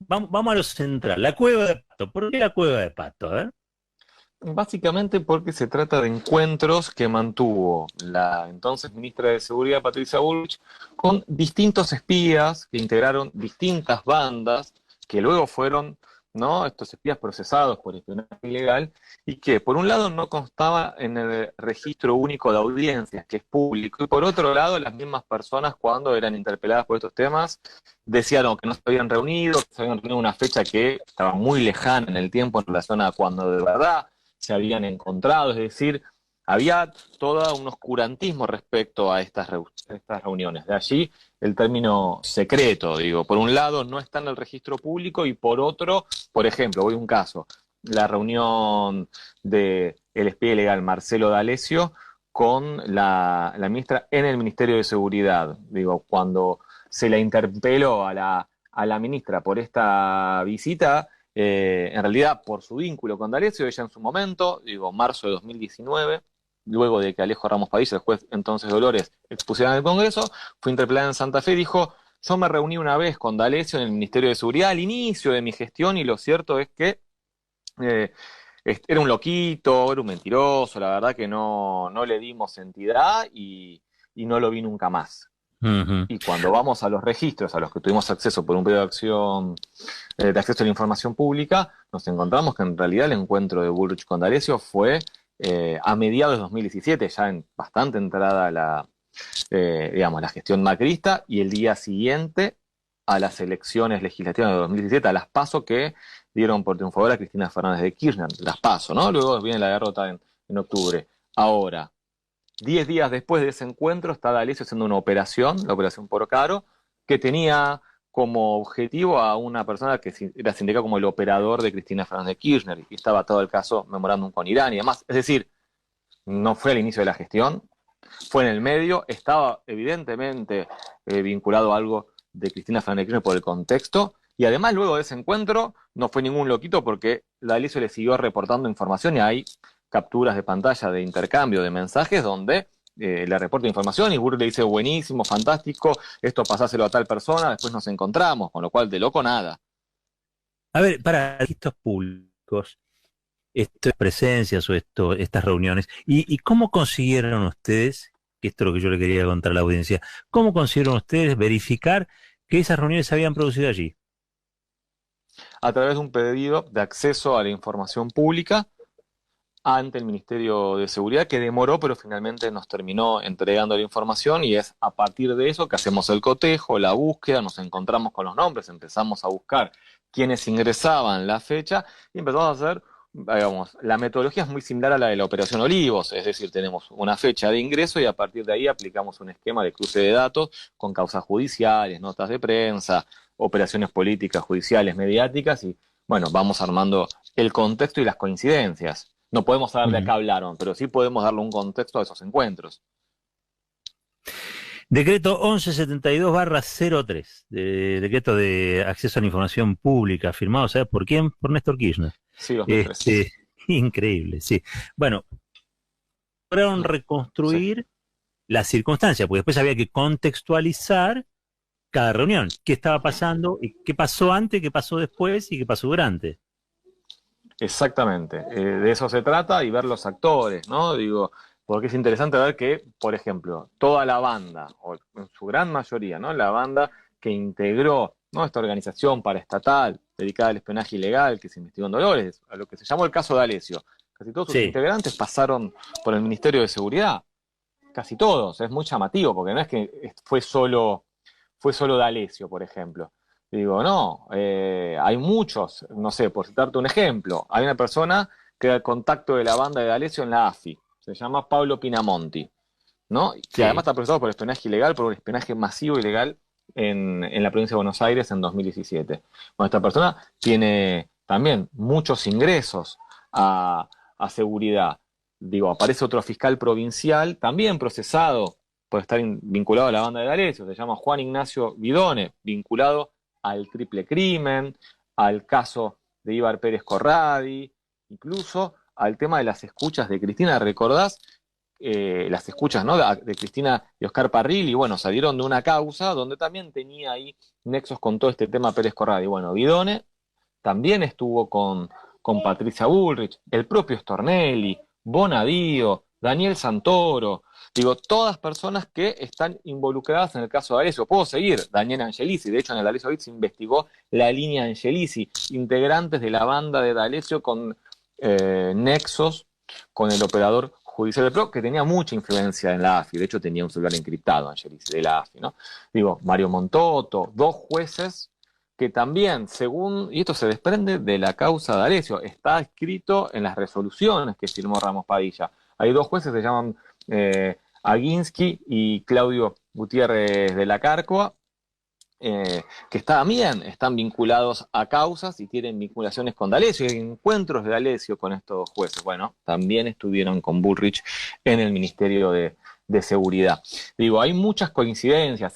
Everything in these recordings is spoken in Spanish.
vamos a lo central, la cueva de Pato. ¿Por qué la cueva de Pato? A ver. Básicamente porque se trata de encuentros que mantuvo la entonces ministra de Seguridad, Patricia Bullrich, con distintos espías que integraron distintas bandas, que luego fueron, ¿no?, estos espías procesados por espionaje ilegal, y que por un lado no constaba en el registro único de audiencias, que es público, y por otro lado las mismas personas cuando eran interpeladas por estos temas decían que no se habían reunido, que se habían reunido en una fecha que estaba muy lejana en el tiempo en relación a cuando de verdad se habían encontrado, es decir, había todo un oscurantismo respecto a estas reuniones. De allí el término secreto, digo, por un lado no está en el registro público y por otro, por ejemplo, voy a un caso, la reunión del espía ilegal Marcelo D'Alessio con la ministra en el Ministerio de Seguridad. Digo, cuando se la interpeló a la ministra por esta visita, en realidad por su vínculo con D'Alessio, ella en su momento, digo, marzo de 2019, luego de que Alejo Ramos Padilla, el juez entonces Dolores, expusiera en el Congreso, fue interpelada en Santa Fe y dijo: yo me reuní una vez con D'Alessio en el Ministerio de Seguridad al inicio de mi gestión y lo cierto es que eh, era un loquito, era un mentiroso, la verdad que no le dimos entidad y no lo vi nunca más. Ujú. Y cuando vamos a los registros a los que tuvimos acceso por un periodo de acción de acceso a la información pública, nos encontramos que en realidad el encuentro de Bullrich con D'Alessio fue a mediados de 2017, ya en bastante entrada digamos, la gestión macrista, y el día siguiente a las elecciones legislativas de 2017, a las PASO que dieron por triunfadora a Cristina Fernández de Kirchner, las PASO, ¿no? Luego viene la derrota en octubre. Ahora, 10 días después de ese encuentro está D'Alessio haciendo una operación, la operación Porcaro, que tenía como objetivo a una persona que era sindicada como el operador de Cristina Fernández de Kirchner y estaba todo el caso memorándum con Irán y demás. Es decir, no fue al inicio de la gestión, fue en el medio, estaba evidentemente vinculado a algo de Cristina Fernández de Kirchner por el contexto, y además luego de ese encuentro no fue ningún loquito porque D'Alessio le siguió reportando información y hay capturas de pantalla de intercambio de mensajes donde le reporta información y Burr le dice: buenísimo, fantástico, esto pasáselo a tal persona, después nos encontramos, con lo cual de loco nada. A ver, para registros públicos, estas presencias o estas reuniones, ¿y cómo consiguieron ustedes, que esto es lo que yo le quería contar a la audiencia, cómo consiguieron ustedes verificar que esas reuniones se habían producido allí? A través de un pedido de acceso a la información pública ante el Ministerio de Seguridad, que demoró, pero finalmente nos terminó entregando la información y es a partir de eso que hacemos el cotejo, la búsqueda, nos encontramos con los nombres, empezamos a buscar quiénes ingresaban, la fecha y empezamos a hacer, digamos, la metodología es muy similar a la de la Operación Olivos, es decir, tenemos una fecha de ingreso y a partir de ahí aplicamos un esquema de cruce de datos con causas judiciales, notas de prensa, operaciones políticas, judiciales, mediáticas y bueno, vamos armando el contexto y las coincidencias. No podemos saber de Ujú. acá hablaron, pero sí podemos darle un contexto a esos encuentros. Decreto 1172/03, decreto de acceso a la información pública, firmado, ¿sabes por quién? Por Néstor Kirchner. Sí, 2003. Este, increíble, sí. Bueno, lograron Sí, reconstruir las circunstancias, porque después había que contextualizar cada reunión, qué estaba pasando y qué pasó antes, qué pasó después y qué pasó durante. exactamente. De eso se trata y ver los actores, ¿no? Digo, porque es interesante ver que, por ejemplo, toda la banda, o en su gran mayoría, ¿no? La banda que integró, ¿no?, esta organización paraestatal dedicada al espionaje ilegal que se investigó en Dolores, a lo que se llamó el caso de D'Alessio. Casi todos sus Sí. integrantes pasaron por el Ministerio de Seguridad. Casi todos, es muy llamativo, porque no es que fue solo D'Alessio, por ejemplo. Digo, no, hay muchos, no sé, por citarte un ejemplo, hay una persona que era el contacto de la banda de D'Alessio en la AFI, se llama Pablo Pinamonti, ¿no? Que además Sí. está procesado por espionaje ilegal, por un espionaje masivo ilegal en la provincia de Buenos Aires en 2017. Bueno, esta persona tiene también muchos ingresos a seguridad. Digo, aparece otro fiscal provincial, también procesado por estar vinculado a la banda de D'Alessio, se llama Juan Ignacio Vidone, vinculado al triple crimen, al caso de Ibar Pérez Corradi, incluso al tema de las escuchas de Cristina. ¿Recordás? las escuchas, ¿no? de Cristina y Oscar Parrilli, bueno, salieron de una causa donde también tenía ahí nexos con todo este tema Pérez Corradi. Bueno, Guidone también estuvo con Patricia Bullrich, el propio Stornelli, Bonadío, Daniel Santoro, digo, todas personas que están involucradas en el caso de D'Alessio. Puedo seguir, Daniel Angelici, de hecho en el D'Alessio Gate se investigó la línea Angelici, integrantes de la banda de D'Alessio con nexos con el operador judicial del PRO, que tenía mucha influencia en la AFI, de hecho tenía un celular encriptado, Angelici, de la AFI, ¿no? Digo, Mario Montoto, dos jueces que también, según, y esto se desprende de la causa de D'Alessio, está escrito en las resoluciones que firmó Ramos Padilla. Hay dos jueces que se llaman Aguinsky y Claudio Gutiérrez de la Cárcova, que también están vinculados a causas y tienen vinculaciones con D'Alessio, y encuentros de D'Alessio con estos jueces. Bueno, también estuvieron con Bullrich en el Ministerio de Seguridad. Digo, hay muchas coincidencias,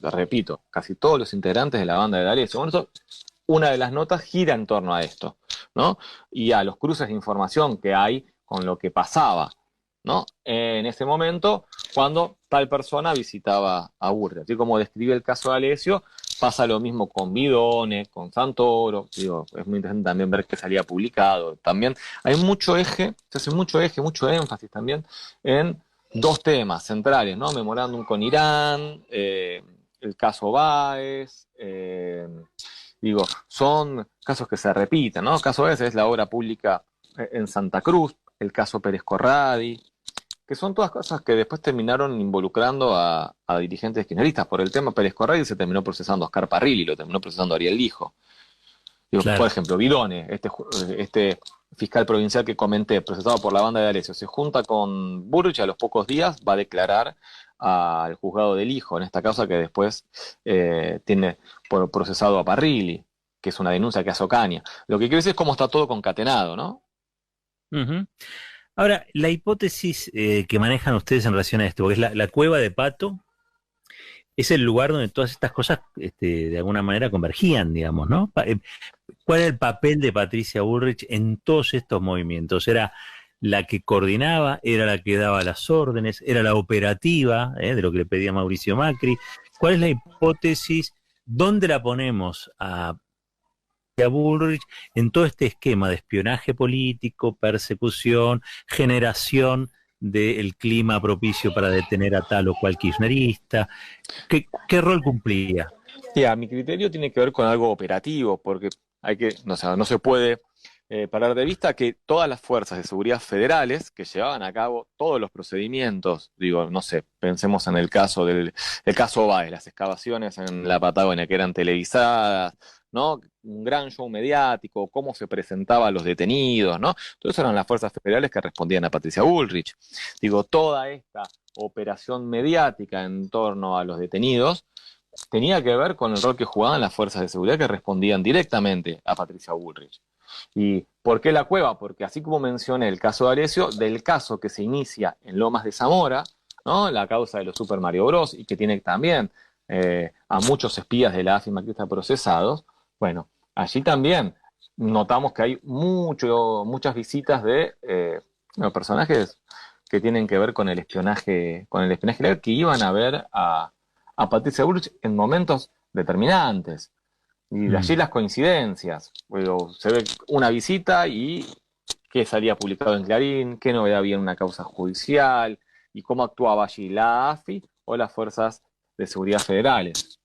repito, casi todos los integrantes de la banda de D'Alessio. Bueno, eso, una de las notas gira en torno a esto, ¿no? Y a los cruces de información que hay con lo que pasaba, ¿no? En ese momento, cuando tal persona visitaba a Bullrich. Así como describe el caso de D'Alessio, pasa lo mismo con Guidone, con Santoro. Digo, es muy interesante también ver que salía publicado. También hay mucho eje, se hace mucho eje, mucho énfasis también en dos temas centrales, ¿no? Memorándum con Irán, el caso Báez, digo, son casos que se repiten, ¿no? El caso Báez es la obra pública en Santa Cruz, el caso Pérez Corradi, que son todas cosas que después terminaron involucrando a dirigentes kirchneristas. Por el tema Pérez Corradi se terminó procesando a Oscar Parrilli, lo terminó procesando Ariel Lijo. Digo, claro. Por ejemplo, Guidone, este fiscal provincial que comenté, procesado por la banda de D'Alessio, se junta con Bullrich y a los pocos días va a declarar al juzgado del Lijo, en esta causa que después tiene por procesado a Parrilli, que es una denuncia que hace Ocaña. Lo que quiero decir es cómo está todo concatenado, ¿no? Uh-huh. Ahora, la hipótesis que manejan ustedes en relación a esto, porque es la cueva de Pato, es el lugar donde todas estas cosas de alguna manera convergían, digamos, ¿no? ¿Cuál era el papel de Patricia Bullrich en todos estos movimientos? ¿Era la que coordinaba? ¿Era la que daba las órdenes? ¿Era la operativa de lo que le pedía Mauricio Macri? ¿Cuál es la hipótesis? ¿Dónde la ponemos a Bullrich en todo este esquema de espionaje político, persecución, generación del clima propicio para detener a tal o cual kirchnerista? ¿Qué rol cumplía? Sí, a mi criterio tiene que ver con algo operativo, porque no se puede parar de vista que todas las fuerzas de seguridad federales que llevaban a cabo todos los procedimientos, digo, no sé, pensemos en el caso el caso Báez, las excavaciones en la Patagonia que eran televisadas, ¿no? Un gran show mediático, cómo se presentaban a los detenidos, ¿no? Todo eso eran las fuerzas federales que respondían a Patricia Bullrich. Digo, toda esta operación mediática en torno a los detenidos tenía que ver con el rol que jugaban las fuerzas de seguridad que respondían directamente a Patricia Bullrich. ¿Y por qué la cueva? Porque así como mencioné el caso de D'Alessio, del caso que se inicia en Lomas de Zamora, ¿no? La causa de los Super Mario Bros. Y que tiene también a muchos espías de la AFI macrista procesados, bueno, allí también notamos que hay muchas visitas de personajes que tienen que ver con el espionaje legal, que iban a ver a Patricia Bullrich en momentos determinantes. Y de allí las coincidencias. Bueno, se ve una visita y qué salía publicado en Clarín, qué novedad había en una causa judicial, y cómo actuaba allí la AFI o las fuerzas de seguridad federales.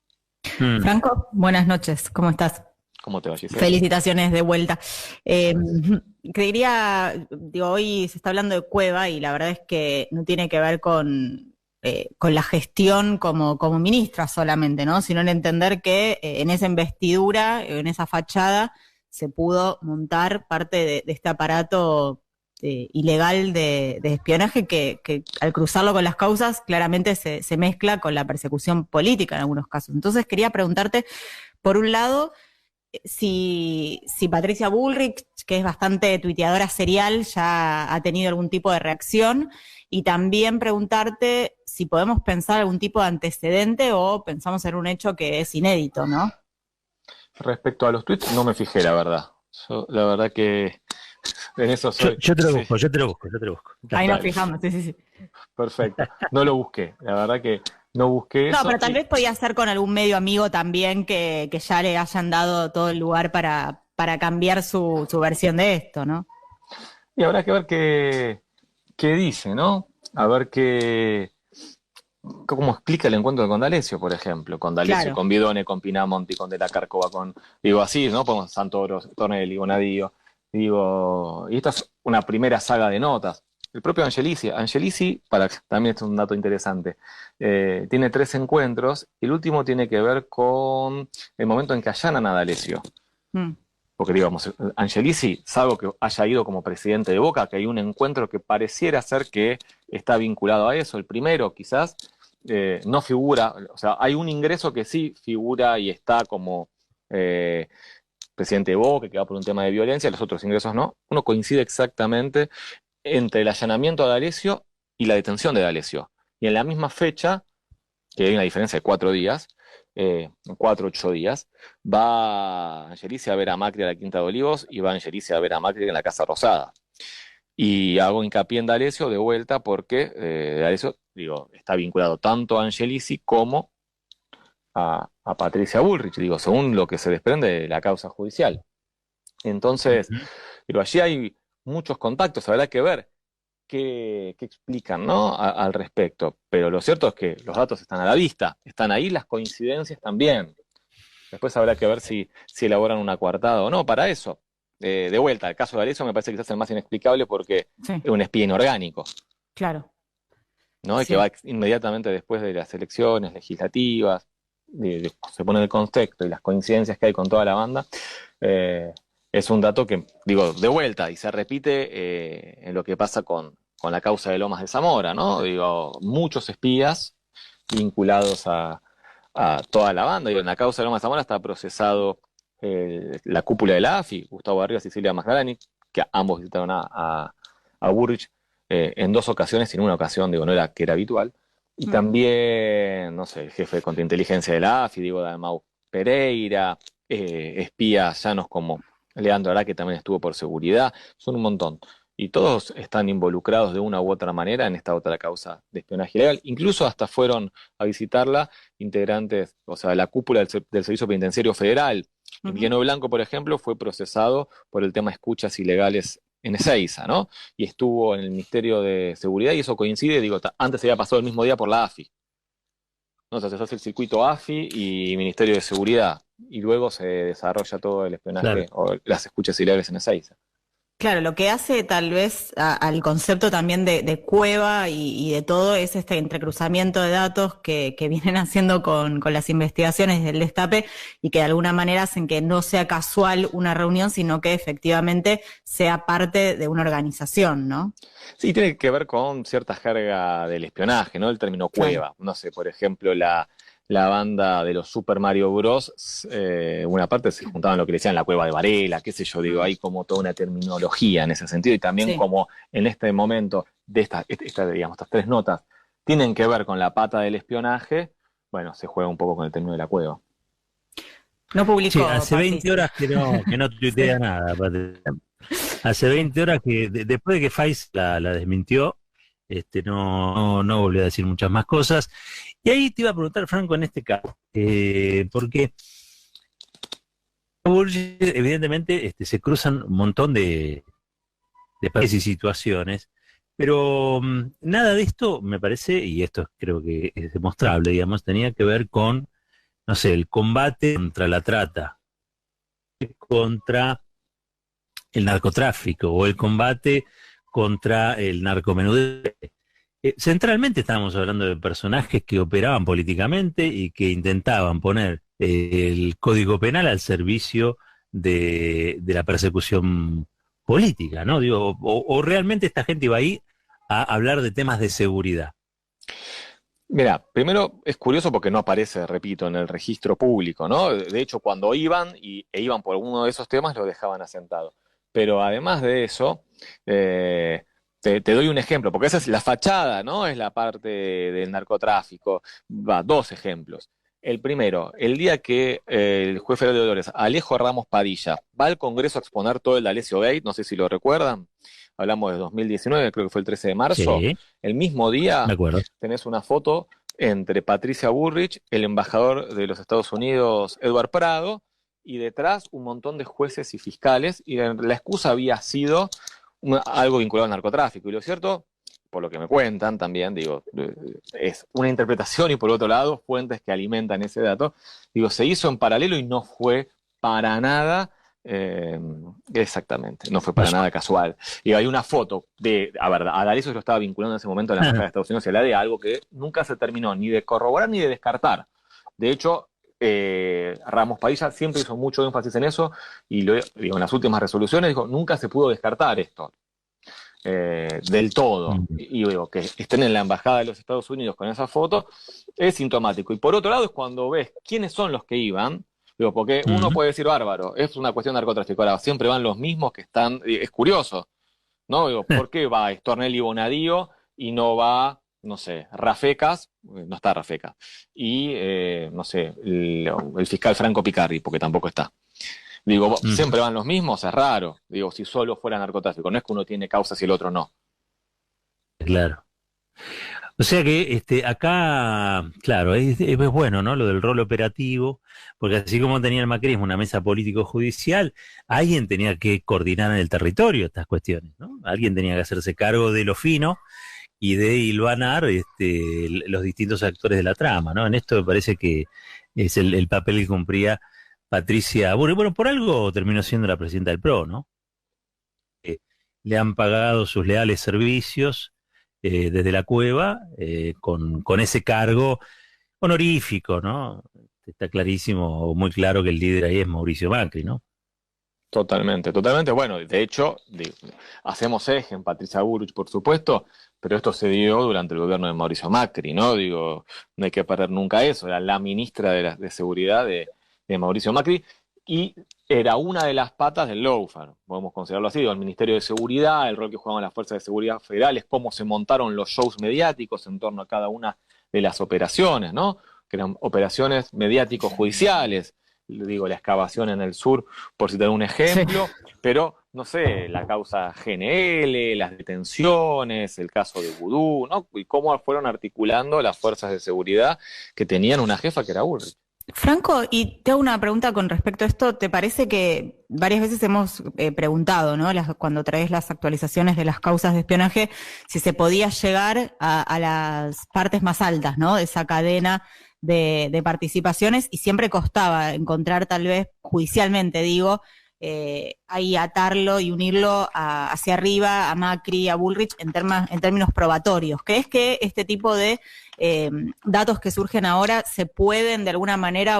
Franco, buenas noches, ¿cómo estás? ¿Cómo te va, Gisela? Felicitaciones de vuelta. Creería, hoy se está hablando de cueva y la verdad es que no tiene que ver con la gestión como ministra solamente, ¿no? Sino en entender que en esa investidura, en esa fachada, se pudo montar parte de este aparato ilegal de espionaje que al cruzarlo con las causas claramente se mezcla con la persecución política en algunos casos. Entonces quería preguntarte, por un lado, si Patricia Bullrich, que es bastante tuiteadora serial, ya ha tenido algún tipo de reacción, y también preguntarte si podemos pensar algún tipo de antecedente o pensamos en un hecho que es inédito, ¿no? Respecto a los tweets, no me fijé, la verdad. Yo, la verdad que En eso soy. Yo te lo Sí, busco, yo te lo busco, yo te lo busco. Ahí nos dale, fijamos, sí, sí, sí. perfecto. No lo busqué, la verdad que no busqué No, eso. pero tal vez podía ser con algún medio amigo también que ya le hayan dado todo el lugar para cambiar su versión de esto, ¿no? Y habrá que ver qué dice, ¿no? A ver cómo explica el encuentro con D'Alessio, por ejemplo, con D'Alessio, Claro. con Bidone, con Pinamonti, con De la Cárcova, digo así, ¿no? Podemos Santoro, Tornelli, Bonadío, digo, y esta es una primera saga de notas. El propio Angelici, también es un dato interesante, tiene 3 encuentros, y el último tiene que ver con el momento en que allanan a D'Alessio. Mm. Porque digamos, Angelici, salvo que haya ido como presidente de Boca, que hay un encuentro que pareciera ser que está vinculado a eso. El primero, quizás, no figura, o sea, hay un ingreso que sí figura y está como eh, presidente de Boca, que va por un tema de violencia, los otros ingresos no. Uno coincide exactamente entre el allanamiento a D'Alessio y la detención de D'Alessio. Y en la misma fecha, que hay una diferencia de 4 días, 4, 8 días, va Angelici a ver a Macri a la Quinta de Olivos y va Angelici a ver a Macri en la Casa Rosada. Y hago hincapié en D'Alessio de vuelta porque D'Alessio, digo, está vinculado tanto a Angelici como a Patricia Bullrich, digo, según lo que se desprende de la causa judicial. Entonces, Ujú. digo, allí hay muchos contactos, habrá que ver qué explican, ¿no? Al respecto. Pero lo cierto es que los datos están a la vista, están ahí las coincidencias también. Después habrá que ver si elaboran una coartada o no para eso. De vuelta, el caso de Arezzo me parece quizás el más inexplicable porque Sí, es un espía inorgánico, claro. ¿no? Y que Sí. va inmediatamente después de las elecciones legislativas, se pone el contexto y las coincidencias que hay con toda la banda. eh, es un dato que, digo, de vuelta, y se repite en lo que pasa con la causa de Lomas de Zamora, ¿no? Digo, muchos espías vinculados a toda la banda. Y en la causa de Lomas de Zamora está procesado la cúpula de la AFI, Gustavo Arribas y Silvia Magdalani, que ambos visitaron a Burrich en 2 ocasiones, y en una ocasión, digo, no era que era habitual. Y Mm. también, no sé, el jefe de contrainteligencia de la AFI, Diego Dalmau Pereira, espías llanos como Leandro Ará, que también estuvo por seguridad, son un montón. Y todos están involucrados de una u otra manera en esta otra causa de espionaje ilegal. Incluso hasta fueron a visitarla integrantes, o sea, la cúpula del Servicio Penitenciario Federal. Ujú. Emiliano Blanco, por ejemplo, fue procesado por el tema de escuchas ilegales en Ezeiza, ¿no? Y estuvo en el Ministerio de Seguridad, y eso coincide, digo, antes se había pasado el mismo día por la AFI. ¿No? O sea, se hace el circuito AFI y Ministerio de Seguridad, y luego se desarrolla todo el espionaje Claro. o las escuchas ilegales en Ezeiza. Claro, lo que hace tal vez al concepto también de cueva y de todo es este entrecruzamiento de datos que vienen haciendo con las investigaciones del Destape y que de alguna manera hacen que no sea casual una reunión, sino que efectivamente sea parte de una organización, ¿no? Sí, tiene que ver con cierta jerga del espionaje, ¿no? El término Claro. cueva. No sé, por ejemplo, la banda de los Super Mario Bros. Una parte se juntaban lo que le decían la cueva de Varela, qué sé yo, digo, Mm. hay como toda una terminología en ese sentido, y también Sí. como en este momento de digamos, estas 3 notas tienen que ver con la pata del espionaje, bueno, se juega un poco con el término de la cueva. No Sí, publicó, hace 20 Patricia. horas que no tuitea Sí. nada, Patricia. Hace 20 horas que después de que Faiz la desmintió, no volvió a decir muchas más cosas. Y ahí te iba a preguntar, Franco, en este caso, porque evidentemente se cruzan un montón de países y situaciones, pero nada de esto me parece, y esto creo que es demostrable, digamos, tenía que ver con, no sé, el combate contra la trata, contra el narcotráfico o el combate contra el narcomenudeo. Centralmente estábamos hablando de personajes que operaban políticamente y que intentaban poner el Código Penal al servicio de la persecución política, ¿no? Digo, o realmente esta gente iba ahí a hablar de temas de seguridad. Mira, primero es curioso porque no aparece, repito, en el registro público, ¿no? De hecho, cuando iban e iban por alguno de esos temas, lo dejaban asentado. Pero además de eso, eh, te doy un ejemplo, porque esa es la fachada, ¿no? Es la parte del narcotráfico. Va, 2 ejemplos. El primero, el día que el juez federal de Dolores, Alejo Ramos Padilla, va al Congreso a exponer todo el D'Alessio Gate, no sé si lo recuerdan, hablamos de 2019, creo que fue el 13 de marzo, Sí, el mismo me día acuerdo. tenés una foto entre Patricia Bullrich, el embajador de los Estados Unidos, Edward Prado, y detrás un montón de jueces y fiscales, y la excusa había sido algo vinculado al narcotráfico. Y lo cierto, por lo que me cuentan también, digo, es una interpretación y por otro lado, fuentes que alimentan ese dato, digo, se hizo en paralelo y no fue para nada, exactamente, no fue para nada casual. Y hay una foto de, a ver, a D'Alessio lo estaba vinculando en ese momento a la embajada de Estados Unidos y a la de algo que nunca se terminó ni de corroborar ni de descartar. De hecho, Ramos Padilla siempre hizo mucho énfasis en eso y digo, en las últimas resoluciones dijo, nunca se pudo descartar esto. Del todo, y digo, que estén en la embajada de los Estados Unidos con esa foto, es sintomático. Y por otro lado es cuando ves quiénes son los que iban, digo, porque uno puede decir bárbaro, es una cuestión de narcotráfico, ahora siempre van los mismos que están, es curioso, ¿no? Digo, ¿por qué va Stornelli Bonadío y no va, no sé, Rafecas? No está Rafecas. Y, no sé, el fiscal Franco Picarri, porque tampoco está. Digo, siempre van los mismos, es raro. Digo, si solo fuera narcotráfico, no es que uno tiene causas y el otro no. Claro. O sea que acá, claro, es bueno, ¿no? Lo del rol operativo, porque así como tenía el macrismo una mesa político-judicial, alguien tenía que coordinar en el territorio estas cuestiones, ¿no? Alguien tenía que hacerse cargo de lo fino y de hilvanar los distintos actores de la trama, ¿no? En esto me parece que es el papel que cumplía Patricia Bullrich. Bueno, por algo terminó siendo la presidenta del PRO, ¿no? Le han pagado sus leales servicios desde la cueva con ese cargo honorífico, ¿no? Está clarísimo, muy claro que el líder ahí es Mauricio Macri, ¿no? Totalmente, totalmente. Bueno, de hecho, hacemos eje en Patricia Bullrich, por supuesto, pero esto se dio durante el gobierno de Mauricio Macri, ¿no? Digo, no hay que perder nunca eso. Era la ministra de Seguridad de Mauricio Macri y era una de las patas del lawfare, podemos considerarlo así, el Ministerio de Seguridad, el rol que jugaban las fuerzas de seguridad federales, cómo se montaron los shows mediáticos en torno a cada una de las operaciones, ¿no? Que eran operaciones mediáticos judiciales, digo, la excavación en el sur, por citar un ejemplo, sí. Pero, no sé, la causa GNL, las detenciones, el caso de Vudú, ¿no? Y cómo fueron articulando las fuerzas de seguridad que tenían una jefa que era Bullrich. Franco, y te hago una pregunta con respecto a esto. ¿Te parece que varias veces hemos preguntado, ¿no? Cuando traes las actualizaciones de las causas de espionaje, si se podía llegar a las partes más altas, ¿no? De esa cadena de participaciones, y siempre costaba encontrar, tal vez judicialmente, digo, ahí atarlo y unirlo hacia arriba a Macri, a Bullrich, en términos probatorios? ¿Crees que este tipo de datos que surgen ahora se pueden de alguna manera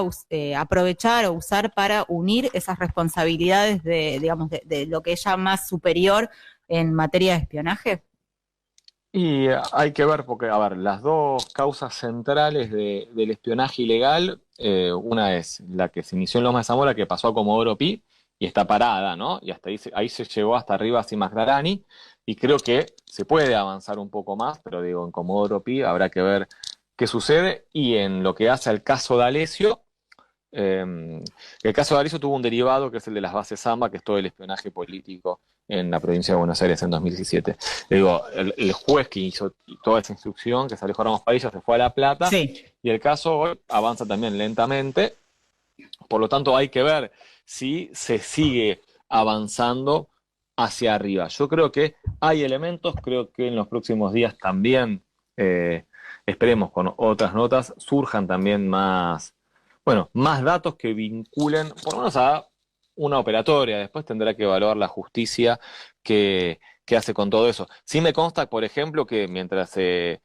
aprovechar o usar para unir esas responsabilidades de lo que es ya más superior en materia de espionaje? Y hay que ver, porque, a ver, las dos causas centrales del espionaje ilegal, una es la que se inició en Loma de Zamora, que pasó a Comodoro Pi, y está parada, ¿no? Y hasta ahí se llegó hasta arriba a Simas Glarani, y creo que se puede avanzar un poco más, pero digo, en Comodoro Pi habrá que ver qué sucede, y en lo que hace al caso D'Alessio, el caso de D'Alessio tuvo un derivado que es el de las bases Zamba, que es todo el espionaje político en la provincia de Buenos Aires en 2017. Digo, el juez que hizo toda esa instrucción, que salió Ramos Padilla, se fue a La Plata, sí. Y el caso hoy avanza también lentamente, por lo tanto hay que ver si se sigue avanzando hacia arriba. Yo creo que hay elementos, creo que en los próximos días también, esperemos con otras notas, surjan también más datos que vinculen, por lo menos a una operatoria. Después tendrá que evaluar la justicia que hace con todo eso. Sí me consta, por ejemplo, que mientras se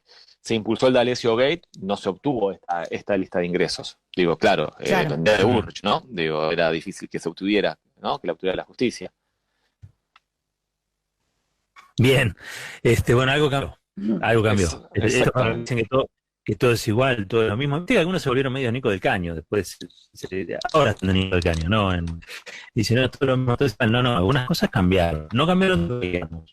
impulsó el D'Alessio Gate, no se obtuvo esta lista de ingresos. Digo, claro. Dependía de Bullrich, ¿no? Digo, era difícil que se obtuviera, ¿no? Que la obtuviera la justicia. Bien. Bueno, algo cambió. Algo cambió. Dicen que todo es igual, todo es lo mismo. Viste que algunos se volvieron medio Nico del Caño, después, ahora están Nico del Caño, ¿no? Dicen, no, todo lo mismo, todo es igual. No, algunas cosas cambiaron. No cambiaron, digamos,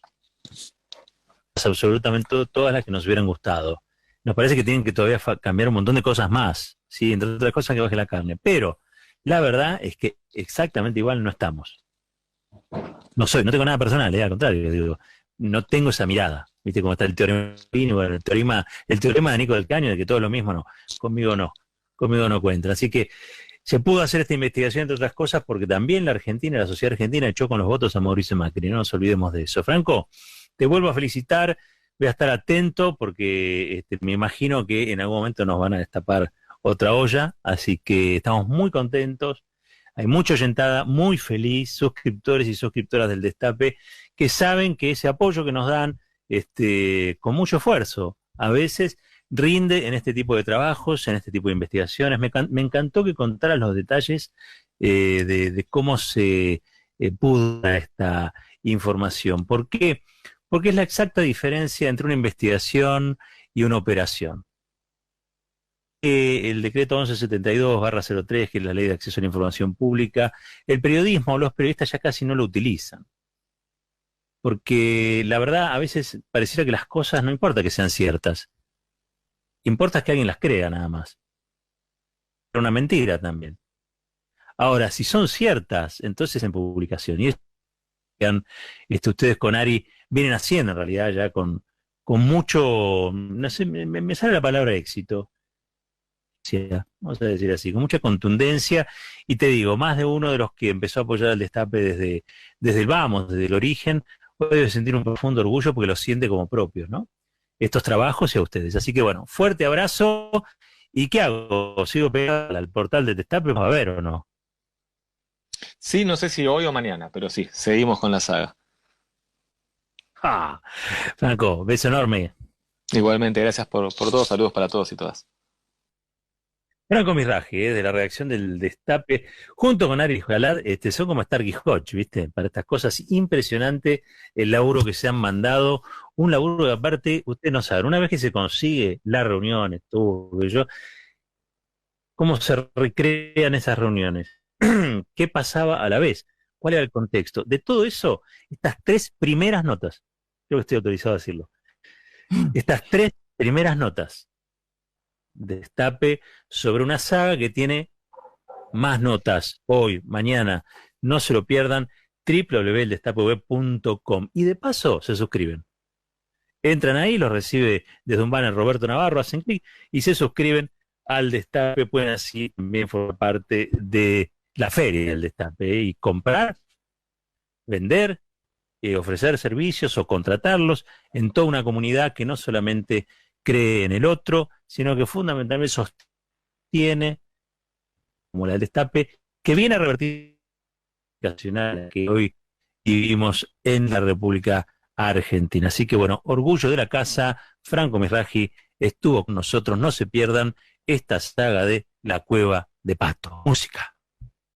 absolutamente todas las que nos hubieran gustado. Nos parece que tienen que todavía cambiar un montón de cosas más. ¿sí? Entre otras cosas que baje la carne. Pero la verdad es que exactamente igual no estamos. No tengo nada personal, al contrario, digo, no tengo esa mirada. ¿Viste cómo está el teorema? Bueno, el teorema de Nico del Caño de que todo es lo mismo, no. Conmigo no cuenta. Así que se pudo hacer esta investigación, entre otras cosas, porque también la sociedad argentina echó con los votos a Mauricio Macri. No nos olvidemos de eso. Franco, te vuelvo a felicitar. Voy a estar atento porque me imagino que en algún momento nos van a destapar otra olla. Así que estamos muy contentos. Hay mucha oyentada, muy feliz, suscriptores y suscriptoras del Destape, que saben que ese apoyo que nos dan, con mucho esfuerzo, a veces rinde en este tipo de trabajos, en este tipo de investigaciones. Me encantó que contaras los detalles de cómo se pudo dar esta información. ¿Por qué? Porque es la exacta diferencia entre una investigación y una operación. El decreto 1172/03, que es la ley de acceso a la información pública, el periodismo, los periodistas ya casi no lo utilizan. Porque la verdad, a veces pareciera que las cosas no importa que sean ciertas. Importa que alguien las crea nada más. Pero una mentira también. Ahora, si son ciertas, entonces en publicación. Y esto que ustedes con Ari vienen haciendo en realidad ya con mucho, no sé, me sale la palabra éxito. Vamos a decir así, con mucha contundencia, y te digo, más de uno de los que empezó a apoyar al Destape desde el vamos, desde el origen, hoy debe sentir un profundo orgullo porque lo siente como propios, ¿no? Estos trabajos y a ustedes. Así que bueno, fuerte abrazo. ¿Y qué hago? ¿Sigo pegado al portal de Destape? ¿Va a ver o no? Sí, no sé si hoy o mañana, pero sí, seguimos con la saga. ¡Ah! Franco, beso enorme. Igualmente, gracias por todo, saludos para todos y todas. Franco Mirraji, de la redacción del Destape, junto con Ari Jalad, son como Starkey Hodge, ¿viste? Para estas cosas, impresionante el laburo que se han mandado, un laburo que aparte, ustedes no saben, una vez que se consigue las reuniones, cómo se recrean esas reuniones, qué pasaba a la vez, cuál era el contexto. De todo eso, estas tres primeras notas, creo que estoy autorizado a decirlo, estas tres primeras notas, Destape sobre una saga que tiene más notas hoy, mañana, no se lo pierdan, www.eldestapeweb.com, y de paso se suscriben. Entran ahí, los recibe desde un banner Roberto Navarro, hacen clic y se suscriben al Destape, pueden así también formar parte de la feria del Destape, y comprar, vender, ofrecer servicios o contratarlos en toda una comunidad que no solamente cree en el otro, sino que fundamentalmente sostiene, como la del Destape, que viene a revertir la situación que hoy vivimos en la República Argentina. Así que bueno, orgullo de la casa, Franco Mirraji estuvo con nosotros, no se pierdan esta saga de La Cueva de Pato. Música.